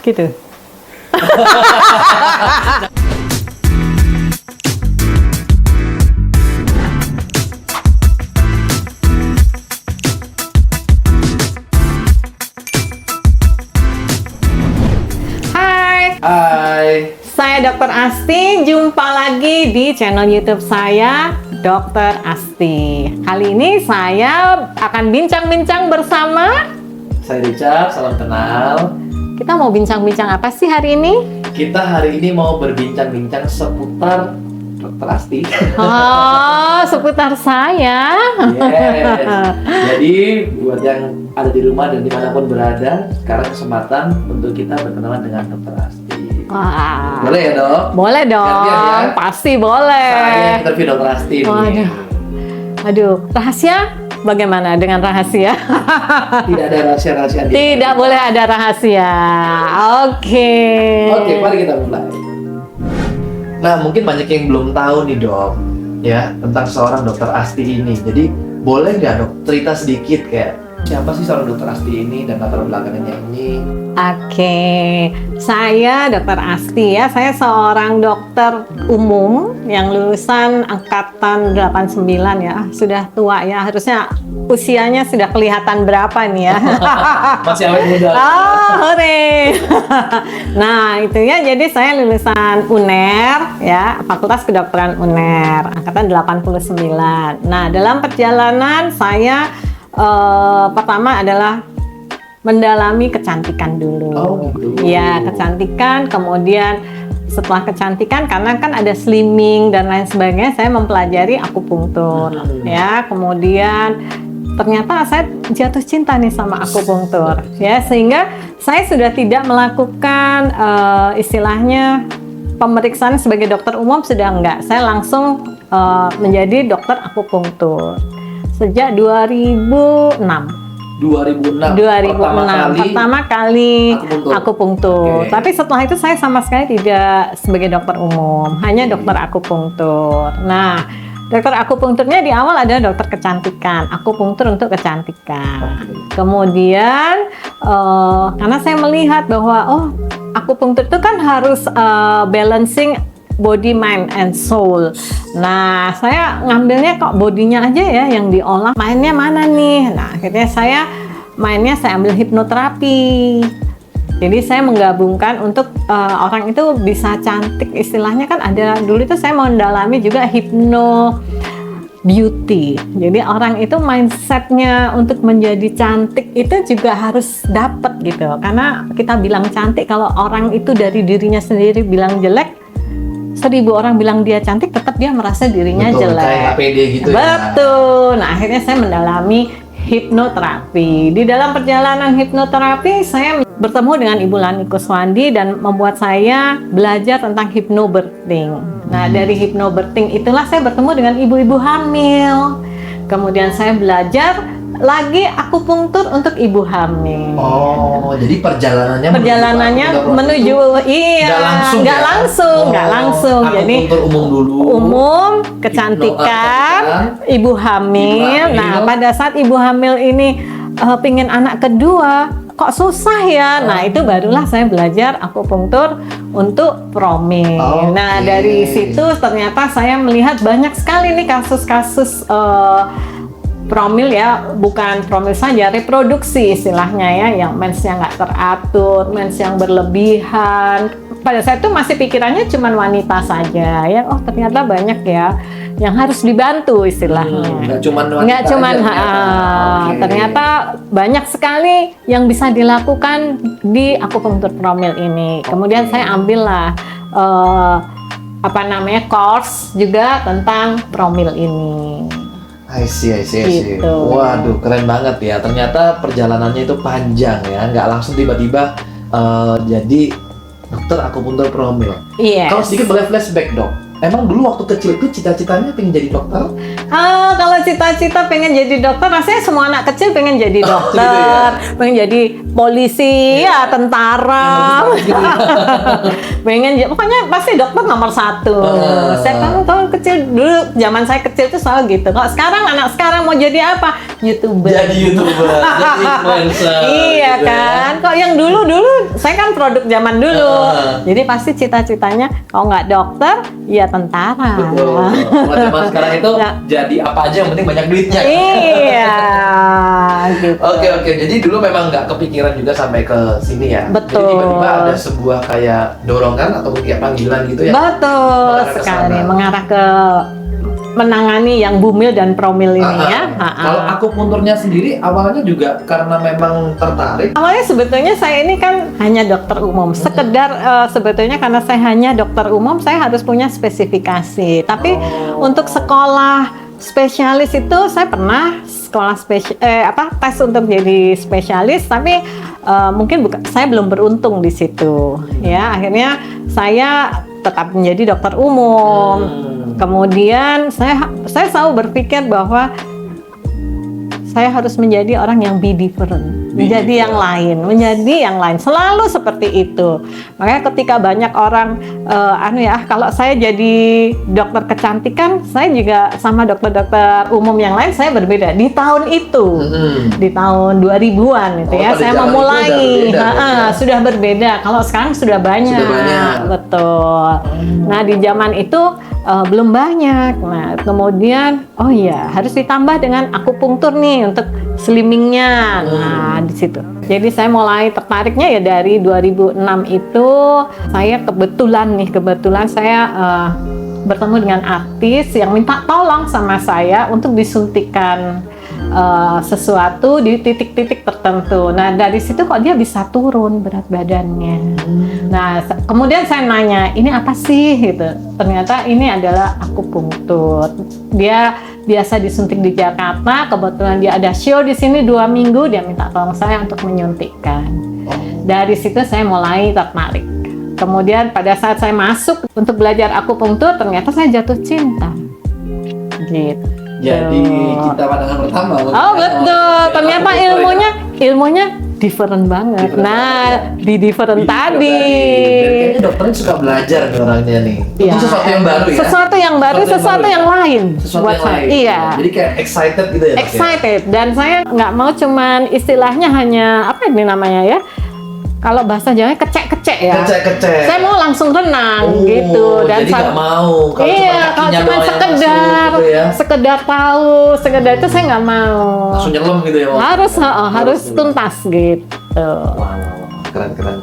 Gitu. Hai, Saya Dr. Asti, jumpa lagi di channel YouTube saya, Dr. Asti. Kali ini saya akan bincang-bincang bersama. saya Richard, salam kenal. Kita mau bincang-bincang apa sih hari ini? Kita hari ini mau berbincang-bincang seputar Dr. Asti. Oh, seputar saya. Yes. Jadi buat yang ada di rumah dan dimanapun berada, sekarang kesempatan untuk kita berkenalan dengan Dr. Asti. Wah. Boleh ya dok? Boleh dong, Gantian ya? pasti boleh. Saya interview Dr. Asti nih. Waduh. Aduh, rahasia? Bagaimana dengan rahasia? Tidak ada rahasia-rahasia. Tidak boleh ada rahasia. Oke. Oke, mari kita mulai. Nah, mungkin banyak yang belum tahu nih dok, ya tentang seorang Dr. Asti ini. Jadi boleh nggak dok cerita sedikit kayak siapa sih seorang Dr. Asti ini dan latar belakangnya ini? Oke, saya Dr. Asti ya. Saya seorang dokter umum yang lulusan angkatan 89 ya. Sudah tua ya. Harusnya usianya sudah kelihatan berapa nih ya. Masih awet muda. Oh, hore. Nah, itu ya. Jadi saya lulusan UNER ya, Fakultas Kedokteran UNER, angkatan 89. Nah, dalam perjalanan saya pertama adalah mendalami kecantikan dulu. Oh, gitu. Ya, kecantikan, kemudian setelah kecantikan karena kan ada slimming dan lain sebagainya, saya mempelajari akupunktur. Ya, kemudian ternyata saya jatuh cinta nih sama akupunktur. Ya, sehingga saya sudah tidak melakukan istilahnya pemeriksaan sebagai dokter umum, sudah enggak. Saya langsung menjadi dokter akupunktur sejak 2006. 2006. Pertama kali akupunktur. Oke. Tapi setelah itu saya sama sekali tidak sebagai dokter umum, hanya dokter akupunktur. Nah, dokter akupunkturnya di awal ada dokter kecantikan, akupunktur untuk kecantikan. Kemudian karena saya melihat bahwa akupunktur itu kan harus balancing body, mind, and soul. Nah, saya ngambilnya kok bodinya aja ya yang diolah. Mainnya mana nih? Nah, akhirnya saya ambil hipnoterapi. Jadi saya menggabungkan untuk orang itu bisa cantik. Istilahnya kan ada, dulu itu saya mendalami juga hypno beauty. Jadi orang itu mindsetnya untuk menjadi cantik itu juga harus dapat gitu. Karena kita bilang cantik, kalau orang itu dari dirinya sendiri bilang jelek, 1000 orang bilang dia cantik, tetap dia merasa dirinya jelek. Kayak APD gitu. Betul. Nah, akhirnya saya mendalami hipnoterapi. Di dalam perjalanan hipnoterapi, saya bertemu dengan Ibu Lani Kuswandi dan membuat saya belajar tentang hypnobirthing. Nah, dari hypnobirthing itulah saya bertemu dengan ibu-ibu hamil. Kemudian saya belajar lagi akupunktur untuk ibu hamil. Oh, jadi perjalanannya menuju nggak langsung. Jadi akupunktur umum dulu. Kecantikan, ibu hamil. Nah, pada saat ibu hamil ini pingin anak kedua, kok susah ya. Nah, itu barulah saya belajar akupunktur untuk promil. Nah, dari situ ternyata saya melihat banyak sekali nih kasus-kasus promil ya, bukan promil saja, reproduksi istilahnya ya, yang mensnya nggak teratur, mens yang berlebihan. Pada saat itu masih pikirannya cuma wanita saja ya, ternyata banyak ya yang harus dibantu istilahnya. Nggak cuma wanita ternyata banyak sekali yang bisa dilakukan di akupunktur promil ini. Kemudian saya ambillah course juga tentang promil ini. I see. Gitu. Waduh, keren banget ya. Ternyata perjalanannya itu panjang ya, nggak langsung tiba-tiba jadi dokter akupunktur promil. Iya. Kalau sedikit boleh flashback dok, emang dulu waktu kecil itu cita-citanya pengen jadi dokter? Kalau cita-cita pengen jadi dokter, rasanya semua anak kecil pengen jadi dokter, gitu ya? pengen jadi polisi, ya tentara, pokoknya pasti dokter nomor 1. Saya kan kalau kecil dulu, zaman saya kecil itu selalu gitu. Kalau sekarang anak sekarang mau jadi apa? YouTuber. Jadi YouTuber, jadi influencer. Iya gitu kan? ya? Kok yang dulu saya kan produk zaman dulu. Jadi pasti cita-citanya kalau nggak dokter, ya tentara. Betul. Kalau zaman sekarang itu jadi apa aja yang penting banyak duitnya. Iya, gitu. Oke. Jadi dulu memang nggak kepikiran juga sampai ke sini ya. Betul. Jadi tiba-tiba ada sebuah kayak dorongan atau kayak panggilan gitu ya. Betul mengarah ke sekali, sana. mengarah ke menangani yang bumil dan promil ini ya. Kalau akupunturnya sendiri awalnya juga karena memang tertarik. Awalnya sebetulnya saya ini kan hanya dokter umum, sekedar sebetulnya karena saya hanya dokter umum, saya harus punya spesifikasi. Tapi untuk sekolah spesialis itu saya pernah sekolah tes untuk jadi spesialis, tapi mungkin saya belum beruntung di situ. Ya, akhirnya saya tetap menjadi dokter umum. Kemudian saya selalu berpikir bahwa saya harus menjadi orang yang be different, menjadi yang lain, selalu seperti itu. Makanya ketika banyak orang kalau saya jadi dokter kecantikan, saya juga sama dokter-dokter umum yang lain saya berbeda. Di tahun itu, di tahun 2000-an itu ya, saya memulai sudah berbeda. Kalau sekarang sudah banyak. Betul. Nah, di zaman itu belum banyak. Nah, kemudian harus ditambah dengan akupunktur nih untuk slimmingnya. Nah, di situ. Jadi saya mulai tertariknya ya dari 2006 itu. Saya kebetulan saya bertemu dengan artis yang minta tolong sama saya untuk disuntikan sesuatu di titik-titik tertentu. Nah, dari situ kok dia bisa turun berat badannya. Nah, kemudian saya nanya, ini apa sih gitu. Ternyata ini adalah akupunktur. Dia biasa disuntik di Jakarta, kebetulan dia ada show di sini 2 minggu, dia minta tolong saya untuk menyuntikkan. Dari situ saya mulai tertarik. Kemudian pada saat saya masuk untuk belajar akupunktur, ternyata saya jatuh cinta. Gitu. Jadi cinta pandangan pertama. Betul. Ternyata ilmunya different banget. Di different tadi. Kayaknya dokternya suka belajar nih orangnya nih. Iya. Itu sesuatu yang baru ya. Sesuatu yang baru, sesuatu yang lain. Sesuatu yang lain. Iya. Jadi kayak excited gitu ya. Excited. Dan saya nggak mau cuman istilahnya hanya apa ini namanya ya? Kalau bahasa Jawa kecek-kecek ya. Kecek-kecek. Saya mau langsung renang gitu. Dan jadi nggak mau. Kalau cuma sekedar tahu, sekedar itu saya nggak mau. Langsung nyelam gitu ya. Harus tuntas gitu. Wow, keren.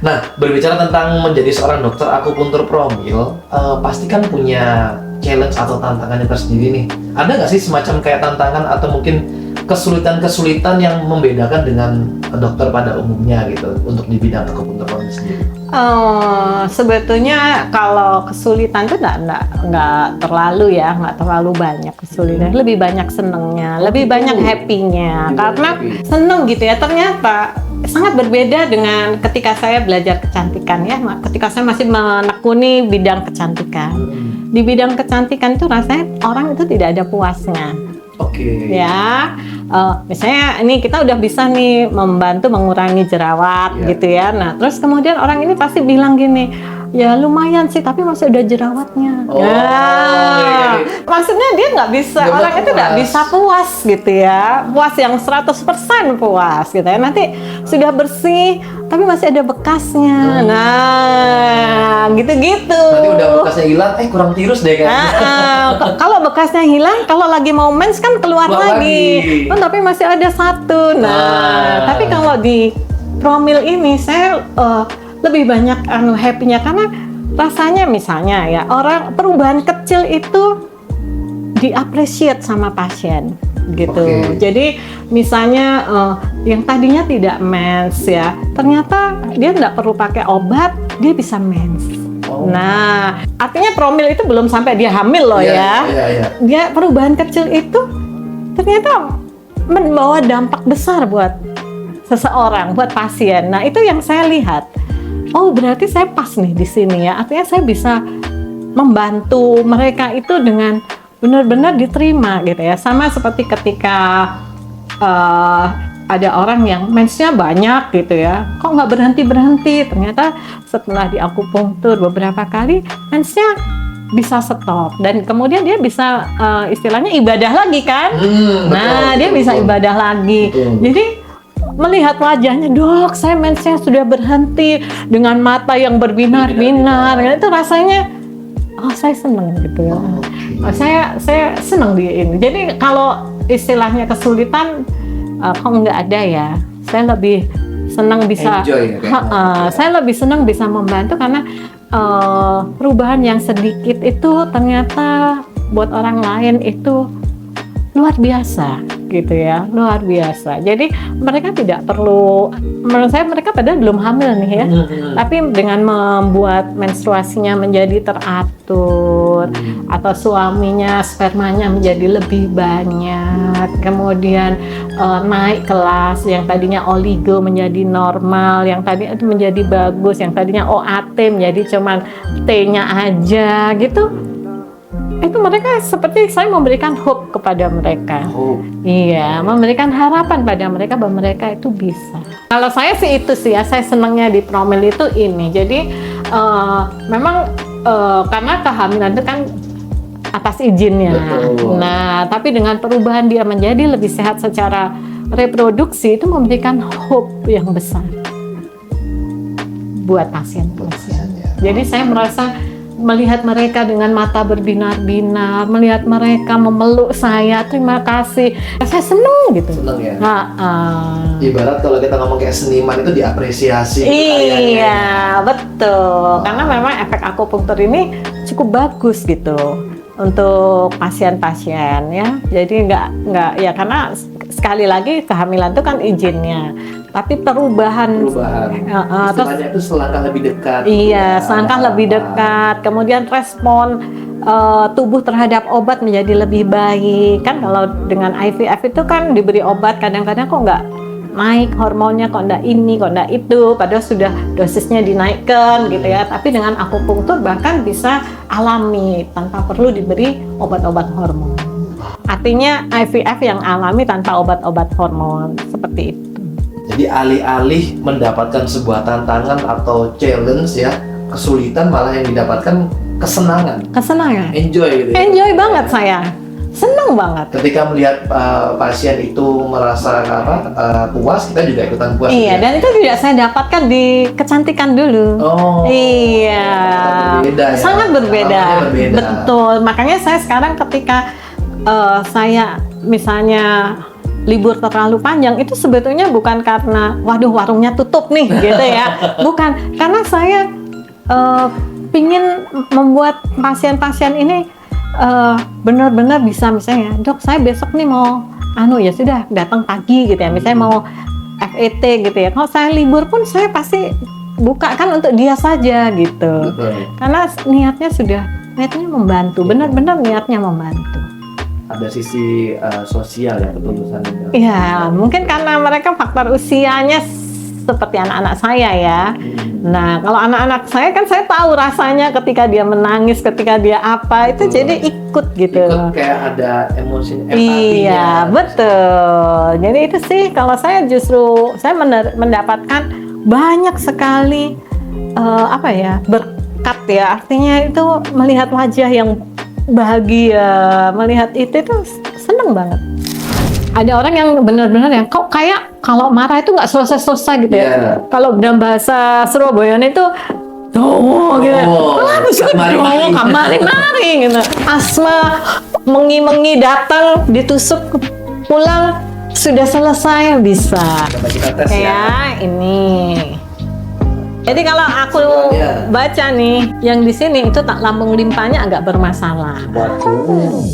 Nah, berbicara tentang menjadi seorang dokter akupuntur promil, pasti kan punya challenge atau tantangannya tersendiri nih. Ada nggak sih semacam kayak tantangan atau mungkin kesulitan-kesulitan yang membedakan dengan dokter pada umumnya gitu untuk di bidang akupuntur promil sendiri? Sebetulnya kalau kesulitan itu nggak terlalu banyak kesulitan, lebih banyak senengnya, lebih banyak happy-nya, karena seneng gitu ya. Ternyata sangat berbeda dengan ketika saya belajar kecantikan ya, ketika saya masih menekuni bidang kecantikan. Di bidang kecantikan itu rasanya orang itu tidak ada puasnya. Ya, misalnya ini kita udah bisa nih membantu mengurangi jerawat gitu ya. Nah, terus kemudian orang ini pasti bilang gini, ya lumayan sih, tapi masih ada jerawatnya. Maksudnya dia nggak bisa, orang itu nggak bisa puas gitu ya, puas yang 100% puas gitu ya. Nanti sudah bersih, tapi masih ada bekasnya. Nah, gitu-gitu. Nanti udah bekasnya hilang, kurang tirus deh kan. Kalau bekasnya hilang, kalau lagi mau mens kan keluar lagi. Tapi masih ada satu. Nah, tapi kalau di promil ini saya lebih banyak happy-nya karena rasanya misalnya ya, orang perubahan kecil itu di-appreciate sama pasien gitu. Jadi misalnya yang tadinya tidak mens ya, ternyata dia nggak perlu pakai obat, dia bisa mens. Nah, artinya promil itu belum sampai dia hamil loh ya. Dia perubahan kecil itu ternyata membawa dampak besar buat seseorang, buat pasien. Nah, itu yang saya lihat. Berarti saya pas nih di sini ya. Artinya saya bisa membantu mereka itu dengan benar-benar diterima gitu ya. Sama seperti ketika ada orang yang mensnya banyak gitu ya, kok nggak berhenti-berhenti. Ternyata setelah di akupunktur beberapa kali, mensnya bisa stop dan kemudian dia bisa istilahnya ibadah lagi kan. Dia bisa ibadah lagi. Jadi melihat wajahnya, dok, saya mensnya sudah berhenti dengan mata yang berbinar-binar, itu rasanya, oh saya seneng gitu ya. Saya seneng di ini. Jadi kalau istilahnya kesulitan, kok nggak ada ya, saya lebih senang bisa, Enjoy, ya, saya lebih senang bisa membantu karena perubahan yang sedikit itu ternyata buat orang lain itu luar biasa gitu ya, luar biasa. Jadi mereka tidak perlu, menurut saya mereka padahal belum hamil nih ya, tapi dengan membuat menstruasinya menjadi teratur atau suaminya spermanya menjadi lebih banyak, kemudian naik kelas, yang tadinya oligo menjadi normal, yang tadi itu menjadi bagus, yang tadinya OAT menjadi cuman T-nya aja gitu. Itu mereka seperti saya memberikan hope kepada mereka. Iya, memberikan harapan pada mereka bahwa mereka itu bisa. Kalau saya sih itu sih ya, saya senangnya di Promil itu ini. Jadi memang karena kehamilan itu kan atas izinnya. Betul. Nah, tapi dengan perubahan dia menjadi lebih sehat secara reproduksi itu memberikan hope yang besar buat pasien-pasien. Jadi saya merasa melihat mereka dengan mata berbinar-binar, melihat mereka memeluk saya, terima kasih, saya seneng gitu. Seneng ya. Ibarat kalau kita ngomong kayak seniman itu diapresiasi. Iya, betul. Karena memang efek akupunktur ini cukup bagus gitu untuk pasien-pasien ya. Jadi nggak ya, karena sekali lagi kehamilan itu kan izinnya. Tapi perubahan istilahnya itu selangkah lebih dekat. Iya, selangkah lebih dekat. Kemudian respon tubuh terhadap obat menjadi lebih baik. Kan kalau dengan IVF itu kan diberi obat, kadang-kadang kok nggak naik hormonnya, kok nggak ini, kok nggak itu, padahal sudah dosisnya dinaikkan gitu ya. Tapi dengan akupunktur bahkan bisa alami tanpa perlu diberi obat-obat hormon. Artinya IVF yang alami tanpa obat-obat hormon, seperti itu. Jadi alih-alih mendapatkan sebuah tantangan atau challenge ya, kesulitan, malah yang didapatkan kesenangan. Kesenangan. Enjoy gitu ya. Enjoy banget saya. Seneng banget. Ketika melihat pasien itu merasa puas, kita juga ikutan puas. Iya, dan itu juga saya dapatkan di kecantikan dulu. Oh. Iya. Berbeda ya. Sangat berbeda. Berbeda. Betul. Makanya saya sekarang ketika saya misalnya libur terlalu panjang, itu sebetulnya bukan karena waduh warungnya tutup nih gitu ya, bukan, karena saya pingin membuat pasien-pasien ini benar-benar bisa, misalnya dok saya besok nih mau ya sudah datang pagi gitu ya, misalnya mau FET gitu ya, kalau saya libur pun saya pasti buka kan untuk dia saja gitu. Betul. Karena niatnya membantu, benar-benar niatnya membantu. Ada sisi sosial ya, ketulusan. Iya, mungkin karena mereka faktor usianya seperti anak-anak saya ya. Nah, kalau anak-anak saya kan saya tahu rasanya ketika dia menangis, ketika dia apa, itu jadi ikut gitu. Ikut kayak ada emosi, empatinya. Iya, betul. Jadi itu sih kalau saya justru saya mendapatkan banyak sekali berkat ya. Artinya itu melihat wajah yang bahagia, melihat itu seneng banget. Ada orang yang benar-benar yang kok kayak kalau marah itu nggak selesai-selesai gitu ya. Kalau dalam bahasa Surabaya itu gitu. Kamari gitu. Asma mengi-mengi datang, ditusuk pulang sudah selesai bisa. Coba kita tes ya. Ini. Jadi kalau aku baca nih, yang di sini itu tak lambung limpanya agak bermasalah. Waduh.